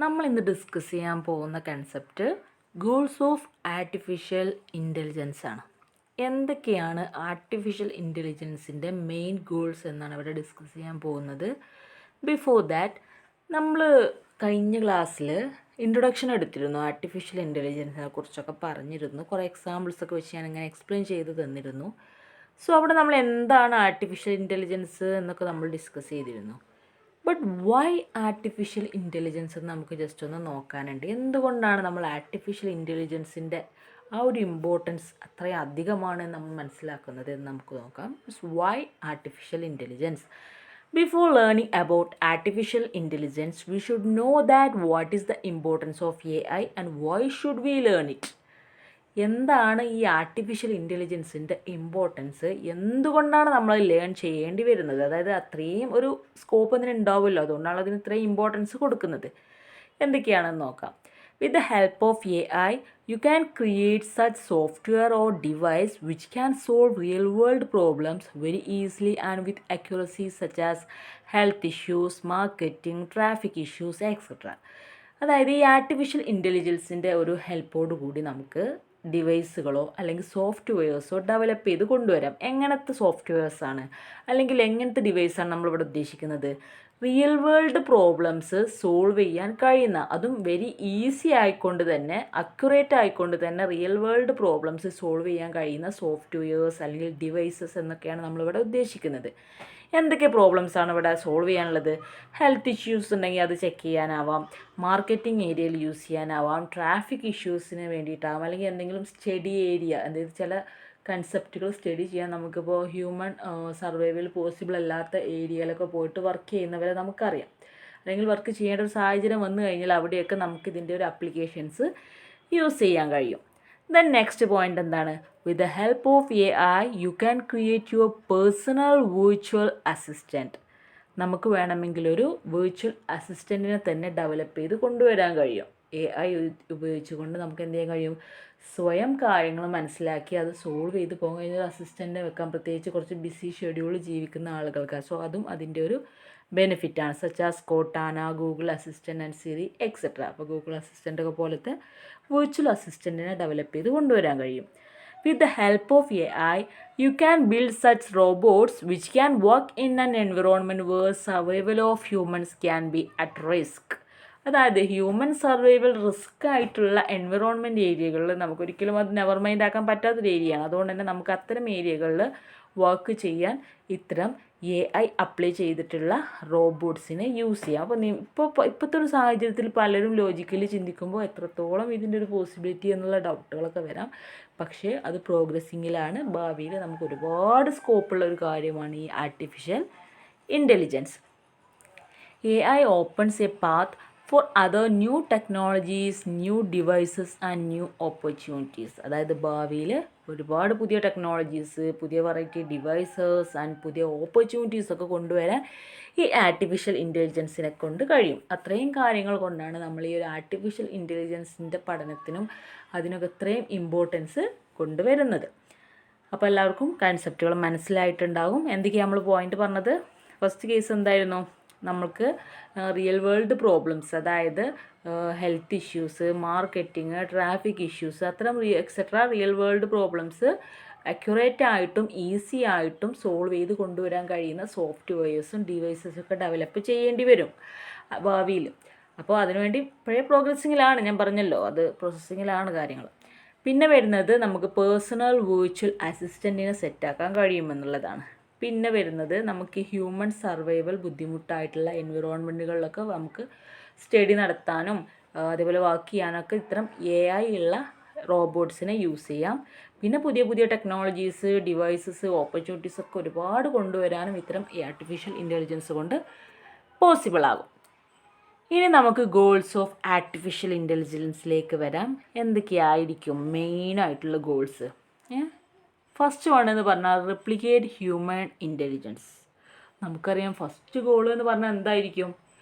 നമ്മൾ ഇന്ന് ഡിസ്കസ് ചെയ്യാൻ പോകുന്ന concept goals of artificial intelligence ആണ്. എന്തൊക്കെയാണ് ആർട്ടിഫിഷ്യൽ ഇൻ്റലിജൻസിൻ്റെ മെയിൻ ഗോൾസ് എന്നാണ് ഇവിടെ ഡിസ്കസ് ചെയ്യാൻ പോകുന്നത്. ബിഫോർ ദാറ്റ് നമ്മൾ കഴിഞ്ഞ ക്ലാസ്സിൽ ഇൻട്രൊഡക്ഷൻ എടുത്തിരുന്നു, ആർട്ടിഫിഷ്യൽ ഇൻ്റലിജൻസിനെ കുറിച്ചൊക്കെ പറഞ്ഞിരുന്നു. കുറേ എക്സാമ്പിൾസൊക്കെ വെച്ച് ഞാൻ ഇങ്ങനെ എക്സ്പ്ലെയിൻ ചെയ്ത് തന്നിരുന്നു. സോ അവിടെ നമ്മൾ എന്താണ് ആർട്ടിഫിഷ്യൽ ഇൻ്റലിജൻസ് എന്നൊക്കെ നമ്മൾ ഡിസ്കസ് ചെയ്തിരുന്നു. ബട്ട് വൈ ആർട്ടിഫിഷ്യൽ ഇൻ്റലിജൻസ് എന്ന് നമുക്ക് ജസ്റ്റ് ഒന്ന് നോക്കാനുണ്ട്. എന്തുകൊണ്ടാണ് നമ്മൾ ആർട്ടിഫിഷ്യൽ ഇൻ്റലിജൻസിൻ്റെ ആ ഒരു ഇമ്പോർട്ടൻസ് അത്രയും അധികമാണ് നമ്മൾ മനസ്സിലാക്കുന്നത് എന്ന് നമുക്ക് നോക്കാം. Why artificial intelligence? Before learning about artificial intelligence, we should know that what is the importance of AI and why should we learn it. എന്താണ് ഈ ആർട്ടിഫിഷ്യൽ ഇൻ്റലിജൻസിൻ്റെ ഇമ്പോർട്ടൻസ്, എന്തുകൊണ്ടാണ് നമ്മൾ ലേൺ ചെയ്യേണ്ടി വരുന്നത്, അതായത് അത്രയും ഒരു സ്കോപ്പ് അതിന് ഉണ്ടാവുമല്ലോ, അതുകൊണ്ടാണ് അതിന് ഇത്രയും ഇമ്പോർട്ടൻസ് കൊടുക്കുന്നത്. എന്തൊക്കെയാണെന്ന് നോക്കാം. With the help of AI, you can create such software or device which can solve real-world problems very easily and with accuracy, such as health issues, marketing, traffic issues, etc. അതായത് ഈ artificial ഇൻ്റലിജൻസിൻ്റെ ഒരു ഹെൽപ്പോട് കൂടി നമുക്ക് ഡിവൈസുകളോ അല്ലെങ്കിൽ സോഫ്റ്റ്വെയർസോ develop ചെയ്ത് കൊണ്ടുവരാം. എങ്ങനത്തെ സോഫ്റ്റ്വെയർസാണ് അല്ലെങ്കിൽ എങ്ങനത്തെ ഡിവൈസാണ് നമ്മളിവിടെ ഉദ്ദേശിക്കുന്നത്? റിയൽ വേൾഡ് പ്രോബ്ലംസ് സോൾവ് ചെയ്യാൻ കഴിയുന്ന, അതും വെരി ഈസി ആയിക്കൊണ്ട് തന്നെ, അക്യുറേറ്റ് ആയിക്കൊണ്ട് തന്നെ റിയൽ വേൾഡ് പ്രോബ്ലംസ് സോൾവ് ചെയ്യാൻ കഴിയുന്ന സോഫ്റ്റ്വെയർസ് അല്ലെങ്കിൽ ഡിവൈസസ് എന്നൊക്കെയാണ് നമ്മളിവിടെ ഉദ്ദേശിക്കുന്നത്. എന്തൊക്കെ പ്രോബ്ലംസാണ് ഇവിടെ സോൾവ് ചെയ്യാനുള്ളത്? ഹെൽത്ത് ഇഷ്യൂസ് ഉണ്ടെങ്കിൽ അത് ചെക്ക് ചെയ്യാനാവാം, മാർക്കറ്റിംഗ് ഏരിയയിൽ യൂസ് ചെയ്യാനാവാം, ട്രാഫിക് ഇഷ്യൂസിന് വേണ്ടിയിട്ടാവാം, അല്ലെങ്കിൽ എന്തെങ്കിലും സ്റ്റഡി ഏരിയ, അതായത് ചില കൺസെപ്റ്റുകൾ സ്റ്റഡി ചെയ്യാൻ നമുക്കിപ്പോൾ ഹ്യൂമൻ സർവൈവൽ പോസിബിൾ അല്ലാത്ത ഏരിയയിലൊക്കെ പോയിട്ട് വർക്ക് ചെയ്യുന്നവരെ നമുക്കറിയാം, അല്ലെങ്കിൽ വർക്ക് ചെയ്യേണ്ട ഒരു സാഹചര്യം വന്നു കഴിഞ്ഞാൽ അവിടെയൊക്കെ നമുക്കിതിൻ്റെ ഒരു ആപ്ലിക്കേഷൻസ് യൂസ് ചെയ്യാൻ കഴിയും. ദെൻ നെക്സ്റ്റ് പോയിൻ്റ് എന്താണ്? With the help of AI you can create your personal virtual assistant. നമുക്ക് വേണമെങ്കിൽ ഒരു വിർച്വൽ അസിസ്റ്റൻറ്റിനെ തന്നെ ഡെവലപ്പ് ചെയ്ത് കൊണ്ടുവരാൻ കഴിയും. AI ഉപയോഗിച്ചുകൊണ്ട് നമുക്ക് എന്ത് ചെയ്യാൻ കഴിയും? സ്വയം കാര്യങ്ങൾ മനസ്സിലാക്കി അത് സോൾവ് ചെയ്ത് പോകാൻ കഴിഞ്ഞ അസിസ്റ്റൻറ്റിനെ വെക്കാൻ, പ്രത്യേകിച്ച് കുറച്ച് ബിസി ഷെഡ്യൂൾ ജീവിക്കുന്ന ആളുകൾക്ക്. സോ അതും അതിൻ്റെ ഒരു ബെനിഫിറ്റാണ്. Such as Cortana, Google assistant and Siri etcetera. അപ്പോൾ ഗൂഗിൾ അസിസ്റ്റൻ്റ് ഒക്കെ പോലത്തെ വിർച്വൽ അസിസ്റ്റൻറ്റിനെ ഡെവലപ്പ് ചെയ്ത് കൊണ്ടുവരാൻ കഴിയും. With the help of AI, you can build such robots which can work in an environment where survival of humans can be at risk. അതായത് human survival risk ആയിട്ടുള്ള environment ഏരിയകളിൽ നമുക്കൊരിക്കലും അത് നെവർ മൈൻഡ് ആക്കാൻ പറ്റാത്തൊരു ഏരിയയാണ്. അതുകൊണ്ട് തന്നെ നമുക്ക് അത്തരം ഏരിയകളിൽ വർക്ക് ചെയ്യാൻ ഇത്തരം AI അപ്ലൈ ചെയ്തിട്ടുള്ള റോബോട്ട്സിനെ യൂസ് ചെയ്യാം. അപ്പോൾ ഇപ്പോഴത്തെ ഒരു സാഹചര്യത്തിൽ പലരും ലോജിക്കലി ചിന്തിക്കുമ്പോൾ എത്രത്തോളം ഇതിൻ്റെ ഒരു പോസിബിലിറ്റി എന്നുള്ള ഡൗട്ടുകളൊക്കെ വരാം. പക്ഷേ അത് പ്രോഗ്രസ്സിങ്ങിലാണ്. ഭാവിയിൽ നമുക്ക് ഒരുപാട് സ്കോപ്പുള്ള ഒരു കാര്യമാണ് ഈ artificial intelligence. AI opens A path for other new technologies, new devices and new opportunities. അതായത് ഭാവിയിൽ ഒരുപാട് പുതിയ ടെക്നോളജീസ്, പുതിയ വെറൈറ്റി ഡിവൈസസ് ആൻഡ് പുതിയ ഓപ്പർച്യൂണിറ്റീസ് ഒക്കെ കൊണ്ടുവരാൻ ഈ ആർട്ടിഫിഷ്യൽ ഇൻ്റലിജൻസിനെ കൊണ്ട് കഴിയും. അത്രയും കാര്യങ്ങൾ കൊണ്ടാണ് നമ്മൾ ഈ ഒരു ആർട്ടിഫിഷ്യൽ ഇൻ്റലിജൻസിൻ്റെ പഠനത്തിനും അതിനൊക്കെ ഇത്രയും ഇമ്പോർട്ടൻസ് കൊണ്ടുവരുന്നത്. അപ്പോൾ എല്ലാവർക്കും കൺസെപ്റ്റുകൾ മനസ്സിലായിട്ടുണ്ടാകും. എന്തൊക്കെയാണ് നമ്മൾ പോയിന്റ് പറഞ്ഞത്? ഫസ്റ്റ് കേസ് എന്തായിരുന്നു? നമുക്ക് റിയൽ വേൾഡ് പ്രോബ്ലംസ്, അതായത് health issues, marketing, traffic issues, അത്തരം etcetera real world problems accurate ആയിട്ടും ഈസി ആയിട്ടും സോൾവ് ചെയ്ത് കൊണ്ടുവരാൻ കഴിയുന്ന സോഫ്റ്റ്വെയർസും ഡിവൈസസും ഒക്കെ ഡെവലപ്പ് ചെയ്യേണ്ടി വരും ഭാവിയിൽ. അപ്പോൾ അതിനുവേണ്ടി ഇപ്പോഴേ പ്രോഗ്രസ്സിങ്ങിലാണ്, ഞാൻ പറഞ്ഞല്ലോ, അത് പ്രോസസ്സിങ്ങിലാണ് കാര്യങ്ങൾ. പിന്നെ വരുന്നത് നമുക്ക് പേഴ്സണൽ വിർച്വൽ അസിസ്റ്റൻറ്റിനെ സെറ്റാക്കാൻ കഴിയുമെന്നുള്ളതാണ്. പിന്നെ വരുന്നത് നമുക്ക് ഹ്യൂമൻ സർവൈവൽ ബുദ്ധിമുട്ടായിട്ടുള്ള എൻവിറോൺമെൻറ്റുകളിലൊക്കെ നമുക്ക് സ്റ്റഡി നടത്താനും അതേപോലെ വർക്ക് ചെയ്യാനൊക്കെ ഇത്തരം AI ഉള്ള റോബോട്ട്സിനെ യൂസ് ചെയ്യാം. പിന്നെ പുതിയ പുതിയ ടെക്നോളജീസ്, ഡിവൈസസ്, ഓപ്പർച്യൂണിറ്റീസ് ഒക്കെ ഒരുപാട് കൊണ്ടുവരാനും ഇത്തരം ആർട്ടിഫിഷ്യൽ ഇൻ്റലിജൻസ് കൊണ്ട് പോസിബിൾ ആകും. ഇനി നമുക്ക് ഗോൾസ് ഓഫ് ആർട്ടിഫിഷ്യൽ ഇൻ്റലിജൻസിലേക്ക് വരാം. എന്തൊക്കെയായിരിക്കും മെയിനായിട്ടുള്ള ഗോൾസ്? ഫസ്റ്റ് വൺ എന്ന് പറഞ്ഞാൽ റിപ്ലിക്കേറ്റ് ഹ്യൂമൻ ഇൻ്റലിജൻസ്. നമുക്കറിയാം ഫസ്റ്റ് ഗോൾ എന്ന് പറഞ്ഞാൽ എന്തായിരിക്കും?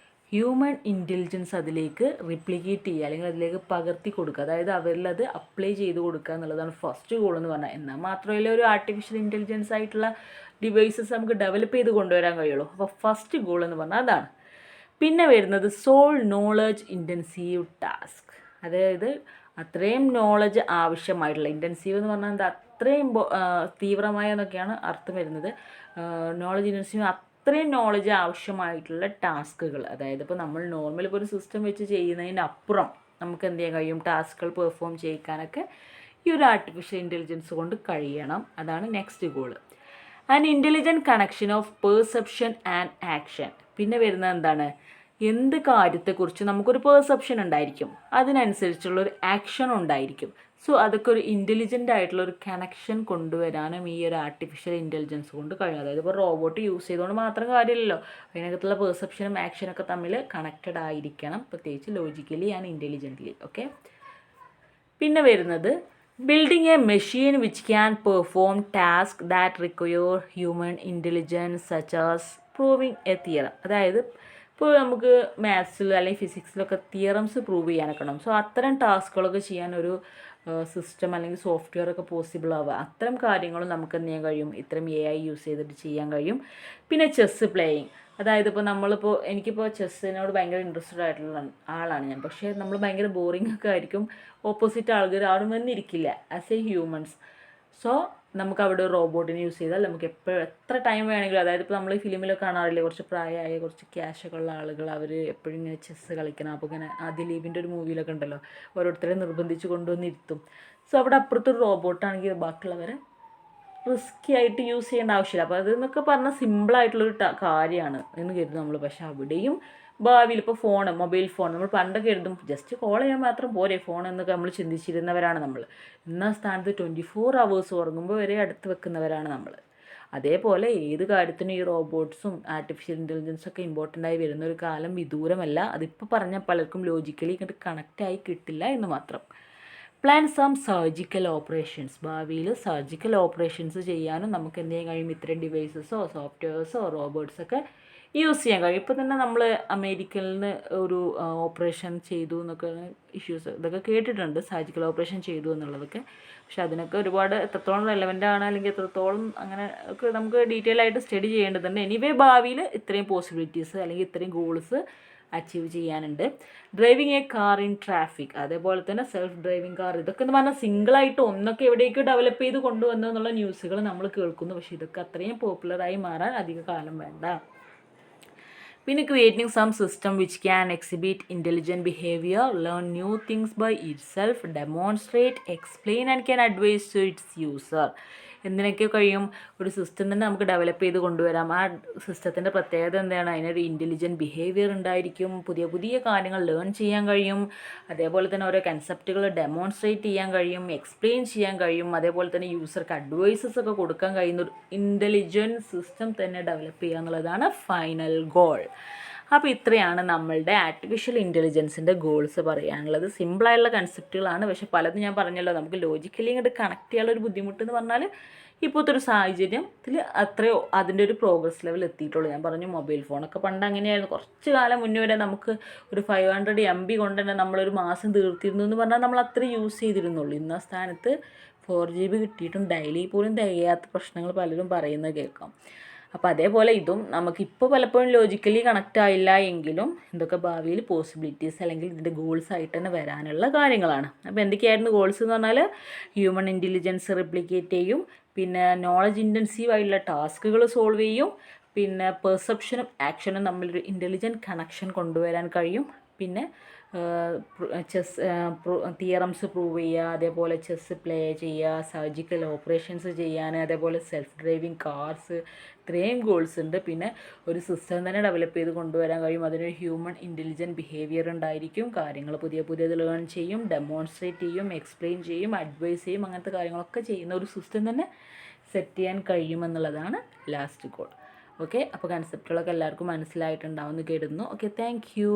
ഹ്യൂമൻ ഇൻ്റലിജൻസ് അതിലേക്ക് റിപ്ലിക്കേറ്റ് ചെയ്യുക, അല്ലെങ്കിൽ അതിലേക്ക് പകർത്തി കൊടുക്കുക, അതായത് അവരിൽ അത് അപ്ലൈ ചെയ്ത് കൊടുക്കുക എന്നുള്ളതാണ് ഫസ്റ്റ് ഗോൾ എന്ന് പറഞ്ഞാൽ. എന്നാൽ മാത്രമല്ല ഒരു ആർട്ടിഫിഷ്യൽ ഇൻ്റലിജൻസ് ആയിട്ടുള്ള ഡിവൈസസ് നമുക്ക് ഡെവലപ്പ് ചെയ്ത് കൊണ്ടുവരാൻ കഴിയുള്ളൂ. അപ്പോൾ ഫസ്റ്റ് ഗോൾ എന്ന് പറഞ്ഞാൽ അതാണ്. പിന്നെ വരുന്നത് സോൾവ് നോളജ് ഇൻറ്റൻസീവ് ടാസ്ക്. അതായത് അത്രയും നോളജ് ആവശ്യമായിട്ടുള്ള, ഇൻറ്റൻസീവ് എന്ന് പറഞ്ഞാൽ എന്താ, അത്രയും തീവ്രമായ എന്നൊക്കെയാണ് അർത്ഥം വരുന്നത്. നോളജ് ഇൻറ്റൻസീവ് അത്രയും നോളജ് ആവശ്യമായിട്ടുള്ള ടാസ്കുകൾ. അതായത് ഇപ്പോൾ നമ്മൾ നോർമൽ ഇപ്പോൾ ഒരു സിസ്റ്റം വെച്ച് ചെയ്യുന്നതിനപ്പുറം നമുക്ക് എന്ത് ചെയ്യാൻ കഴിയും, ടാസ്കുകൾ പെർഫോം ചെയ്യിക്കാനൊക്കെ ഈ ഒരു ആർട്ടിഫിഷ്യൽ ഇൻ്റലിജൻസ് കൊണ്ട് കഴിയണം. അതാണ് next goal. And intelligent connection of perception and action. പിന്നെ വരുന്നത് എന്താണ്, എന്ത് കാര്യത്തെക്കുറിച്ച് നമുക്കൊരു പെർസെപ്ഷൻ ഉണ്ടായിരിക്കും, അതിനനുസരിച്ചുള്ളൊരു ആക്ഷൻ ഉണ്ടായിരിക്കും. സോ അതൊക്കെ ഒരു ഇൻ്റലിജൻ്റ് ആയിട്ടുള്ള ഒരു കണക്ഷൻ കൊണ്ടുവരാനും ഈ ഒരു ആർട്ടിഫിഷ്യൽ ഇൻ്റലിജൻസ് കൊണ്ട് കഴിയും. അതായത് ഇപ്പോൾ റോബോട്ട് യൂസ് ചെയ്തുകൊണ്ട് മാത്രം കാര്യമില്ലല്ലോ, അതിനകത്തുള്ള പെർസെപ്ഷനും ആക്ഷനൊക്കെ തമ്മിൽ കണക്റ്റഡ് ആയിരിക്കണം, പ്രത്യേകിച്ച് ലോജിക്കലി ആൻഡ് ഇൻ്റലിജൻ്റ്ലി. ഓക്കെ. പിന്നെ വരുന്നത് building A machine which can perform task that require human intelligence such as proving A theorem. അതായത് ഇപ്പോൾ നമുക്ക് മാത്സിൽ അല്ലെങ്കിൽ ഫിസിക്സിലൊക്കെ തിയറംസ് പ്രൂവ് ചെയ്യാനൊക്കെ ഉണ്ടാവും. സോ അത്തരം ടാസ്കുകളൊക്കെ ചെയ്യാൻ ഒരു സിസ്റ്റം അല്ലെങ്കിൽ സോഫ്റ്റ്വെയർ ഒക്കെ പോസിബിൾ ആവുക. അത്തരം കാര്യങ്ങളും നമുക്ക് എന്ത് ചെയ്യാൻ കഴിയും, ഇത്തരം AI യൂസ് ചെയ്തിട്ട് ചെയ്യാൻ കഴിയും. പിന്നെ ചെസ്സ് പ്ലേയിങ്. അതായത് ഇപ്പോൾ നമ്മളിപ്പോൾ, എനിക്കിപ്പോൾ ചെസ്സിനോട് ഭയങ്കര ഇൻട്രസ്റ്റഡ് ആയിട്ടുള്ള ആളാണ് ഞാൻ. പക്ഷേ നമ്മൾ ഭയങ്കര ബോറിംഗ് ഒക്കെ ആയിരിക്കും, ഓപ്പോസിറ്റ് ആൾക്കാർ ആരും വന്നിരിക്കില്ല ആസ് എ ഹ്യൂമൻസ്. സോ നമുക്ക് അവിടെ ഒരു റോബോട്ടിനെ യൂസ് ചെയ്താൽ നമുക്ക് എത്ര ടൈം വേണമെങ്കിലും, അതായത് ഇപ്പോൾ നമ്മൾ ഈ ഫിലിമിലൊക്കെ കാണാറില്ലേ, കുറച്ച് പ്രായമായ കുറച്ച് ക്യാഷൊക്കെ ഉള്ള ആളുകൾ, അവർ എപ്പോഴും ഇങ്ങനെ ചെസ്സ് കളിക്കണം. അപ്പോൾ ഇങ്ങനെ ദിലീപിൻ്റെ ഒരു മൂവിയിലൊക്കെ ഉണ്ടല്ലോ, ഓരോരുത്തരെ നിർബന്ധിച്ച് കൊണ്ടുവന്നിരുത്തും. സോ അവിടെ അപ്പുറത്തൊരു റോബോട്ടാണെങ്കിൽ ബാക്കിയുള്ളവരെ റിസ്ക്കി ആയിട്ട് യൂസ് ചെയ്യേണ്ട ആവശ്യമില്ല. അപ്പോൾ അതെന്നൊക്കെ പറഞ്ഞാൽ സിമ്പിളായിട്ടുള്ളൊരു കാര്യമാണ് എന്ന് കരുതും നമ്മൾ. പക്ഷെ അവിടെയും ഭാവിയിൽ ഇപ്പോൾ മൊബൈൽ ഫോൺ നമ്മൾ പണ്ടൊക്കെ എഴുതും ജസ്റ്റ് കോൾ ചെയ്യാൻ മാത്രം പോരെ ഫോൺ എന്നൊക്കെ നമ്മൾ ചിന്തിച്ചിരുന്നവരാണ് നമ്മൾ. ഇന്ന സ്ഥാനത്ത് 24 hours ഉറങ്ങുമ്പോൾ വരെ അടുത്ത് വെക്കുന്നവരാണ് നമ്മൾ. അതേപോലെ ഏത് കാര്യത്തിനും ഈ റോബോട്ട്സും ആർട്ടിഫിഷ്യൽ ഇൻ്റലിജൻസൊക്കെ ഇമ്പോർട്ടൻ്റ് ആയി വരുന്ന ഒരു കാലം വിദൂരമല്ല. അതിപ്പോൾ പറഞ്ഞാൽ പലർക്കും ലോജിക്കലി ഇങ്ങോട്ട് കണക്റ്റായി കിട്ടില്ല എന്ന് മാത്രം. Plan some surgical operations. ഭാവിയിൽ സർജിക്കൽ ഓപ്പറേഷൻസ് ചെയ്യാനും നമുക്ക് എന്ത് ചെയ്യാൻ കഴിയും, ഇത്തരം ഡിവൈസസോ സോഫ്റ്റ്വെയർസോ റോബോട്ട്സൊക്കെ യൂസ് ചെയ്യാൻ കഴിയും. ഇപ്പോൾ തന്നെ നമ്മൾ അമേരിക്കയിൽ നിന്ന് ഒരു ഓപ്പറേഷൻ ചെയ്തു എന്നൊക്കെ ഇഷ്യൂസ് ഇതൊക്കെ കേട്ടിട്ടുണ്ട്, സർജിക്കൽ ഓപ്പറേഷൻ ചെയ്തു എന്നുള്ളതൊക്കെ. പക്ഷെ അതിനൊക്കെ ഒരുപാട് എത്രത്തോളം റെലവൻ്റ് ആണ് അല്ലെങ്കിൽ എത്രത്തോളം അങ്ങനെ ഒക്കെ നമുക്ക് ഡീറ്റെയിൽ ആയിട്ട് സ്റ്റഡി ചെയ്യേണ്ടതുണ്ട്. എനിവേ ഭാവിയിൽ ഇത്രയും പോസിബിലിറ്റീസ് അല്ലെങ്കിൽ ഇത്രയും ഗോൾസ് അച്ചീവ് ചെയ്യാനുണ്ട്. Driving A car in traffic, അതേപോലെ തന്നെ സെൽഫ് ഡ്രൈവിംഗ് കാർ. ഇതൊക്കെ എന്ന് പറഞ്ഞാൽ സിംഗിളായിട്ട് ഒന്നൊക്കെ എവിടേക്കോ ഡെവലപ്പ് ചെയ്ത് കൊണ്ടുവന്നു എന്നുള്ള ന്യൂസുകൾ നമ്മൾ കേൾക്കുന്നു. പക്ഷേ ഇതൊക്കെ അത്രയും പോപ്പുലറായി മാറാൻ അധിക കാലം വേണ്ട. പിന്നെ creating some system which can exhibit intelligent behaviour, learn new things by itself, demonstrate, explain and can advise to its user. എന്തിനൊക്കെ കഴിയും, ഒരു സിസ്റ്റം തന്നെ നമുക്ക് ഡെവലപ്പ് ചെയ്ത് കൊണ്ടുവരാം. ആ സിസ്റ്റത്തിൻ്റെ പ്രത്യേകത എന്താണ്, അതിനൊരു ഇൻ്റലിജൻറ്റ് ബിഹേവിയർ ഉണ്ടായിരിക്കും, പുതിയ പുതിയ കാര്യങ്ങൾ ലേൺ ചെയ്യാൻ കഴിയും, അതേപോലെ തന്നെ ഓരോ കൺസെപ്റ്റുകൾ ഡെമോൺസ്ട്രേറ്റ് ചെയ്യാൻ കഴിയും, എക്സ്പ്ലെയിൻ ചെയ്യാൻ കഴിയും, അതേപോലെ തന്നെ യൂസർക്ക് അഡ്വൈസസ് ഒക്കെ കൊടുക്കാൻ കഴിയുന്ന ഒരു ഇൻ്റലിജൻറ്റ് സിസ്റ്റം തന്നെ ഡെവലപ്പ് ചെയ്യുക എന്നുള്ളതാണ് ഫൈനൽ ഗോൾ. അപ്പോൾ ഇത്രയാണ് നമ്മളുടെ ആർട്ടിഫിഷ്യൽ ഇൻ്റലിജൻസിൻ്റെ ഗോൾസ് പറയാനുള്ളത്. സിമ്പിളായുള്ള കൺസെപ്റ്റുകളാണ്, പക്ഷേ പലതും ഞാൻ പറഞ്ഞല്ലോ നമുക്ക് ലോജിക്കലി ഇങ്ങോട്ട് കണക്ട് ചെയ്യാനുള്ള ഒരു ബുദ്ധിമുട്ട് എന്ന് പറഞ്ഞാൽ ഇപ്പോഴത്തെ ഒരു സാഹചര്യത്തിൽ അത്രയോ അതിൻ്റെ ഒരു പ്രോഗ്രസ് ലെവൽ എത്തിയിട്ടുള്ളൂ. ഞാൻ പറഞ്ഞു മൊബൈൽ ഫോണൊക്കെ പണ്ട് അങ്ങനെയായിരുന്നു. കുറച്ച് കാലം മുന്നേ വരെ നമുക്ക് ഒരു 500 MB കൊണ്ട് തന്നെ നമ്മളൊരു മാസം തീർത്തിരുന്നു എന്ന് പറഞ്ഞാൽ നമ്മൾ അത്ര യൂസ് ചെയ്തിരുന്നുള്ളൂ. ഇന്ന സ്ഥാനത്ത് 4GB കിട്ടിയിട്ടും ഡെയിലി പോലും തികയാത്ത പ്രശ്നങ്ങൾ പലരും പറയുന്നത് കേൾക്കാം. അപ്പോൾ അതേപോലെ ഇതും നമുക്കിപ്പോൾ പലപ്പോഴും ലോജിക്കലി കണക്റ്റ് ആയില്ല എങ്കിലും ഇതൊക്കെ ഭാവിയിൽ പോസിബിലിറ്റീസ് അല്ലെങ്കിൽ ഇതിൻ്റെ ഗോൾസ് ആയിട്ട് തന്നെ വരാനുള്ള കാര്യങ്ങളാണ്. അപ്പോൾ എന്തൊക്കെയായിരുന്നു ഗോൾസ് എന്ന് പറഞ്ഞാൽ, ഹ്യൂമൻ ഇൻ്റലിജൻസ് റിപ്ലിക്കേറ്റ് ചെയ്യും, പിന്നെ നോളജ് ഇൻറ്റൻസീവ് ആയിട്ടുള്ള ടാസ്കുകൾ സോൾവ് ചെയ്യും, പിന്നെ പെർസെപ്ഷനും ആക്ഷനും തമ്മിലൊരു ഇൻ്റലിജൻറ്റ് കണക്ഷൻ കൊണ്ടുവരാൻ കഴിയും, പിന്നെ തിയറംസ് പ്രൂവ് ചെയ്യുക, അതേപോലെ ചെസ്സ് പ്ലേ ചെയ്യുക, സർജിക്കൽ ഓപ്പറേഷൻസ് ചെയ്യാൻ, അതേപോലെ സെൽഫ് ഡ്രൈവിംഗ് കാർസ്, ഇത്രയും ഗോൾസ് ഉണ്ട്. പിന്നെ ഒരു സിസ്റ്റം തന്നെ ഡെവലപ്പ് ചെയ്ത് കൊണ്ടുവരാൻ കഴിയും, അതിനൊരു ഹ്യൂമൻ ഇൻ്റലിജൻറ്റ് ബിഹേവിയർ ഉണ്ടായിരിക്കും, കാര്യങ്ങൾ പുതിയത് ലേൺ ചെയ്യും, ഡെമോൺസ്ട്രേറ്റ് ചെയ്യും, എക്സ്പ്ലെയിൻ ചെയ്യും, അഡ്വൈസ് ചെയ്യും, അങ്ങനത്തെ കാര്യങ്ങളൊക്കെ ചെയ്യുന്ന ഒരു സിസ്റ്റം തന്നെ സെറ്റ് ചെയ്യാൻ കഴിയുമെന്നുള്ളതാണ് ലാസ്റ്റ് ഗോൾ. ഓക്കെ, അപ്പോൾ കൺസെപ്റ്റുകളൊക്കെ എല്ലാവർക്കും മനസ്സിലായിട്ടുണ്ടാവുമെന്ന് കരുതുന്നു. Okay, thank you.